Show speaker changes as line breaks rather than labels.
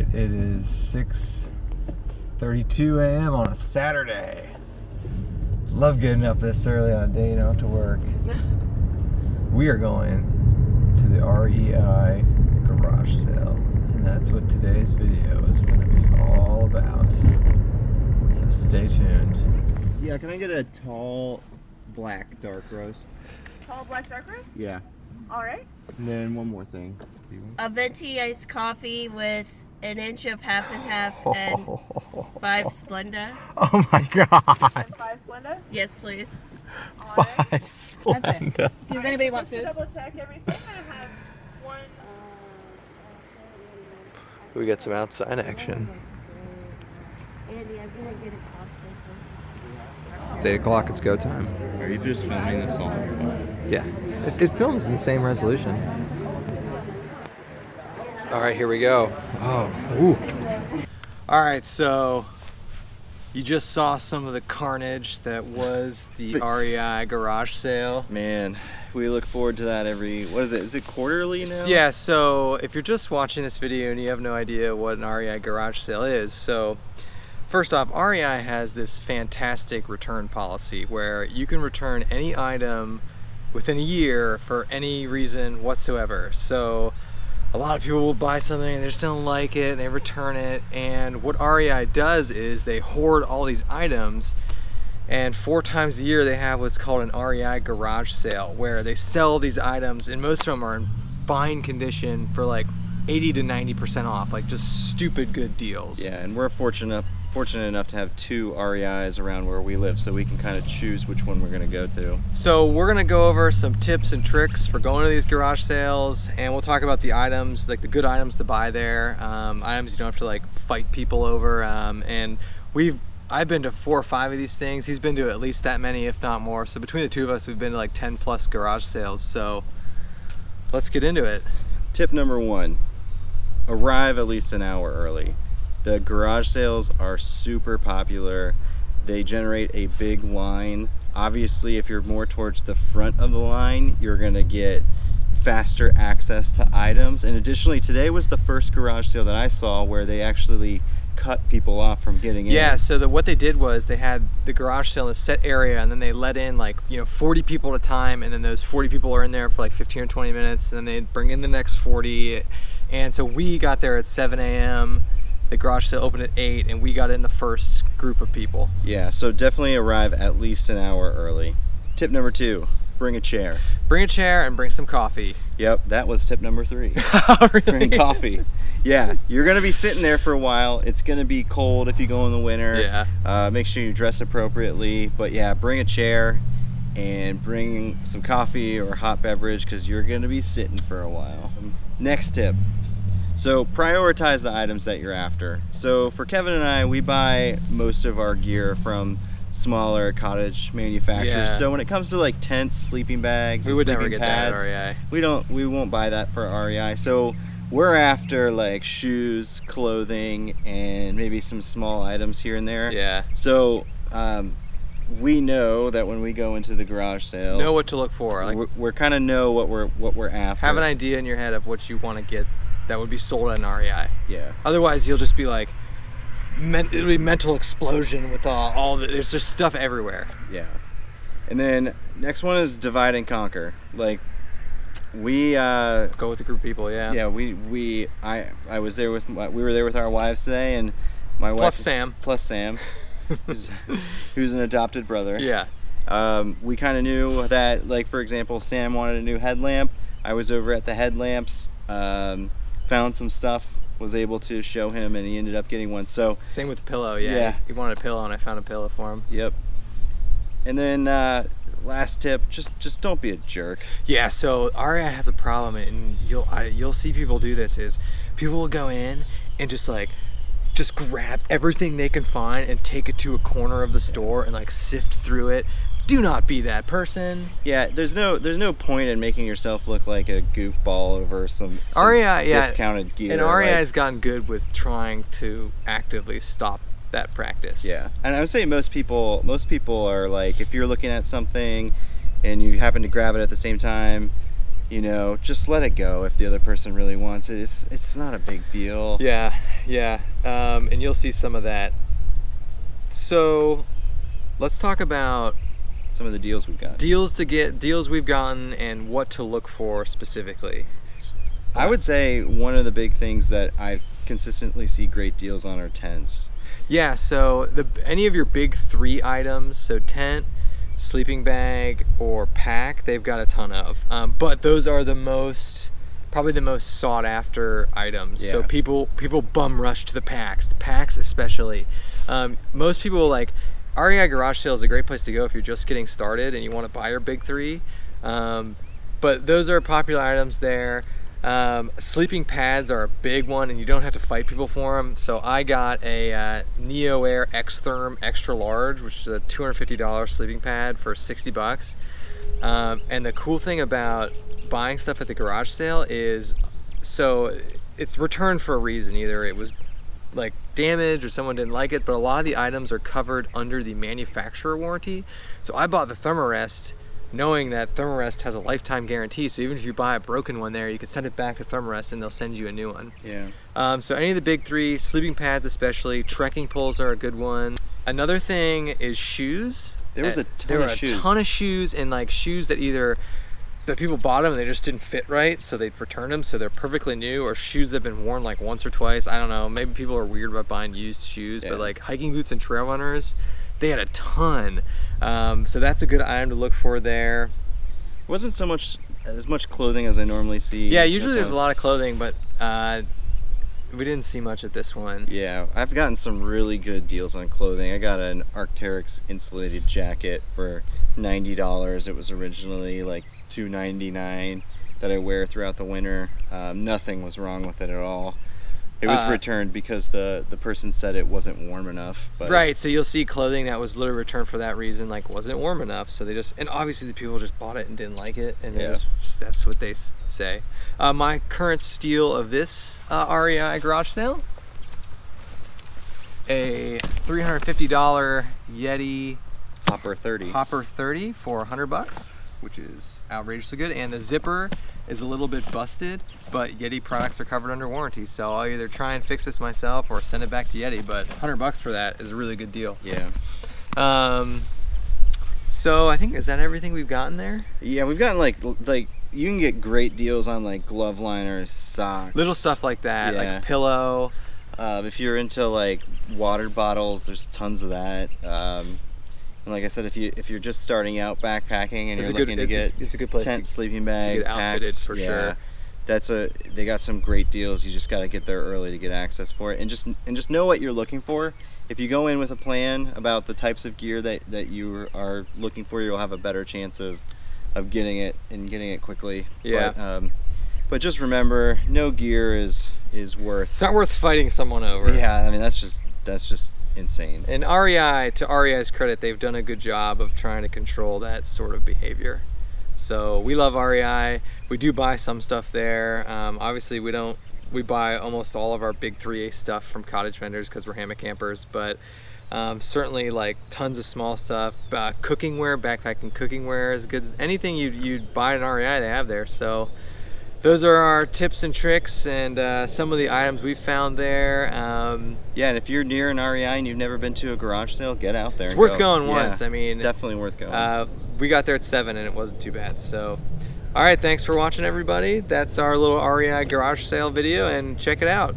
right, it is 6:32 a.m. on a Saturday. Love getting up this early on a day you don't have to work. We are going to the REI garage sale, and that's what today's video is going to be all about. So stay tuned.
Yeah, can I get a tall black dark roast?
Tall black dark roast?
Yeah.
All right.
And then one more thing.
A venti iced coffee with an inch of half and half and 5 Splenda.
Oh my god.
And 5 Splenda?
Yes, please.
All right.
5 Splenda.
Does anybody want food?
Double check everything. I have one.
We got some outside action. It's 8 o'clock, it's go time.
Are you just filming this on your phone?
Yeah, it films in the same resolution. All right, here we go. Oh, ooh. All right, so you just saw some of the carnage that was the REI garage sale.
Man, we look forward to that every, what is it? Is it quarterly now?
Yeah, so if you're just watching this video and you have no idea what an REI garage sale is, so first off, REI has this fantastic return policy where you can return any item within a year for any reason whatsoever. So a lot of people will buy something and they just don't like it and they return it, and what REI does is they hoard all these items, and 4 times a year they have what's called an REI garage sale where they sell these items, and most of them are in fine condition for like 80 to 90% off, like just stupid good deals.
Yeah, and we're fortunate enough to have 2 REIs around where we live, so we can kind of choose which one we're going to go to.
So we're going to go over some tips and tricks for going to these garage sales, and we'll talk about the items, like the good items to buy there, items you don't have to like fight people over, and I've been to 4 or 5 of these things. He's been to at least that many, if not more. So between the two of us, we've been to like 10 plus garage sales. So let's get into it.
Tip number 1, arrive at least an hour early. The garage sales are super popular. They generate a big line. Obviously, if you're more towards the front of the line, you're gonna get faster access to items. And additionally, today was the first garage sale that I saw where they actually cut people off from getting in.
Yeah, so what they did was they had the garage sale in a set area, and then they let in like 40 people at a time, and then those 40 people are in there for like 15 or 20 minutes, and then they bring in the next 40. And so we got there at 7 a.m. The garage sale opened at 8, and we got in the first group of people.
Yeah, so definitely arrive at least an hour early. Tip number 2, bring a chair.
Bring a chair and bring some coffee.
Yep, that was tip number 3.
Oh, really?
Bring coffee. Yeah, you're gonna be sitting there for a while. It's gonna be cold if you go in the winter.
Yeah.
Make sure you dress appropriately, but yeah, bring a chair and bring some coffee or hot beverage because you're gonna be sitting for a while. Next tip. So prioritize the items that you're after. So for Kevin and I, we buy most of our gear from smaller cottage manufacturers.
Yeah.
So when it comes to like tents, sleeping bags,
We would never
sleeping
get
pads,
that at REI.
we won't buy that for REI. So we're after like shoes, clothing, and maybe some small items here and there.
Yeah.
So we know that when we go into the garage sale,
Know what to look for. Like,
we're kind of know what we're after.
have an idea in your head of what you want to get that would be sold at an REI.
Yeah.
Otherwise, you'll just be like, it'll be mental explosion with there's just stuff everywhere.
Yeah. And then next one is divide and conquer. Like we
Go with a group of people, yeah.
yeah, we were there with our wives today, and my wife
Plus Sam.
who's an adopted brother.
Yeah.
We kind of knew that, like, for example, Sam wanted a new headlamp. I was over at the headlamps, found some stuff, was able to show him, and he ended up getting one. So
Same with the pillow, yeah.
Yeah.
He wanted a pillow, and I found a pillow for him.
yep. And then last tip, just don't be a jerk.
Yeah, so REI has a problem, and you'll see people do this, is people will go in and just grab everything they can find and take it to a corner of the store and like sift through it. Do not be that person.
Yeah, there's no point in making yourself look like a goofball over some
REI,
discounted gear.
And REI has gotten good with trying to actively stop that practice.
Yeah, and I would say most people are like, if you're looking at something and you happen to grab it at the same time, you know, just let it go if the other person really wants it. It's not a big deal.
Yeah, yeah. And you'll see some of that. So let's talk about
Some of the deals we've got.
deals we've gotten and what to look for specifically.
I would say one of the big things that I consistently see great deals on are tents.
Yeah, so any of your big 3 items, so tent, sleeping bag, or pack, they've got a ton of. But those are probably the most sought after items. So
Yeah.
people bum rush to the packs especially. Most people like REI garage sale is a great place to go if you're just getting started and you want to buy your big 3. But those are popular items there. Sleeping pads are a big one, and you don't have to fight people for them. So I got a Neo Air X-Therm Extra Large, which is a $250 sleeping pad for $60. And the cool thing about buying stuff at the garage sale is, so it's returned for a reason. Either it was like damaged or someone didn't like it, but a lot of the items are covered under the manufacturer warranty. So I bought the Thermarest knowing that Thermarest has a lifetime guarantee, so even if you buy a broken one there, you can send it back to Thermarest and they'll send you a new one.
Yeah.
So any of the big 3, sleeping pads especially, trekking poles are a good one. Another thing is shoes.
There was a ton
of shoes, and like shoes that either the people bought them and they just didn't fit right, so they'd return them, so they're perfectly new, or shoes that have been worn like once or twice. I don't know, maybe people are weird about buying used shoes,
Yeah.
but like hiking boots and trail runners, they had a ton. So that's a good item to look for there.
It wasn't as much clothing as I normally see.
Yeah, usually there's a lot of clothing, but we didn't see much at this one.
Yeah, I've gotten some really good deals on clothing. I got an Arc'teryx insulated jacket for $90. It was originally like $2.99 that I wear throughout the winter. Nothing was wrong with it at all. It was returned because the person said it wasn't warm enough. But
Right, so you'll see clothing that was literally returned for that reason, like wasn't warm enough. So and obviously the people just bought it and didn't like it, and that's what they say. My current steal of this REI garage sale, a $350 Yeti
Hopper 30
for $100, which is outrageously good, and the zipper is a little bit busted, but Yeti products are covered under warranty, so I'll either try and fix this myself or send it back to Yeti, but $100 for that is a really good deal.
Yeah.
So I think, is that everything we've gotten there?
Yeah, we've gotten like you can get great deals on like glove liners, socks,
Little stuff like that,
Yeah.
like pillow.
If you're into like water bottles, there's tons of that. And like I said, if you're just starting out backpacking and you're looking to get
it's a good place
tent, sleeping
to
bag,
get outfitted
packs,
for sure.
They got some great deals. You just got to get there early to get access for it, and just know what you're looking for. If you go in with a plan about the types of gear that you are looking for, you'll have a better chance of getting it and getting it quickly.
Yeah.
But just remember, no gear is worth.
It's not worth fighting someone over.
Yeah, I mean that's just insane.
And REI, to REI's credit, they've done a good job of trying to control that sort of behavior. So we love REI. We do buy some stuff there. Obviously we buy almost all of our big 3A stuff from cottage vendors because we're hammock campers, but certainly like tons of small stuff. Cooking wear, backpacking cooking wear is good. Anything you'd buy at REI, they have there. So those are our tips and tricks and some of the items we found there.
Yeah, and if you're near an REI and you've never been to a garage sale, get out there.
It's
and
worth
go.
going
Yeah,
once. I mean,
it's definitely worth going.
We got there at 7 and it wasn't too bad. So, all right, thanks for watching, everybody. That's our little REI garage sale video, and check it out.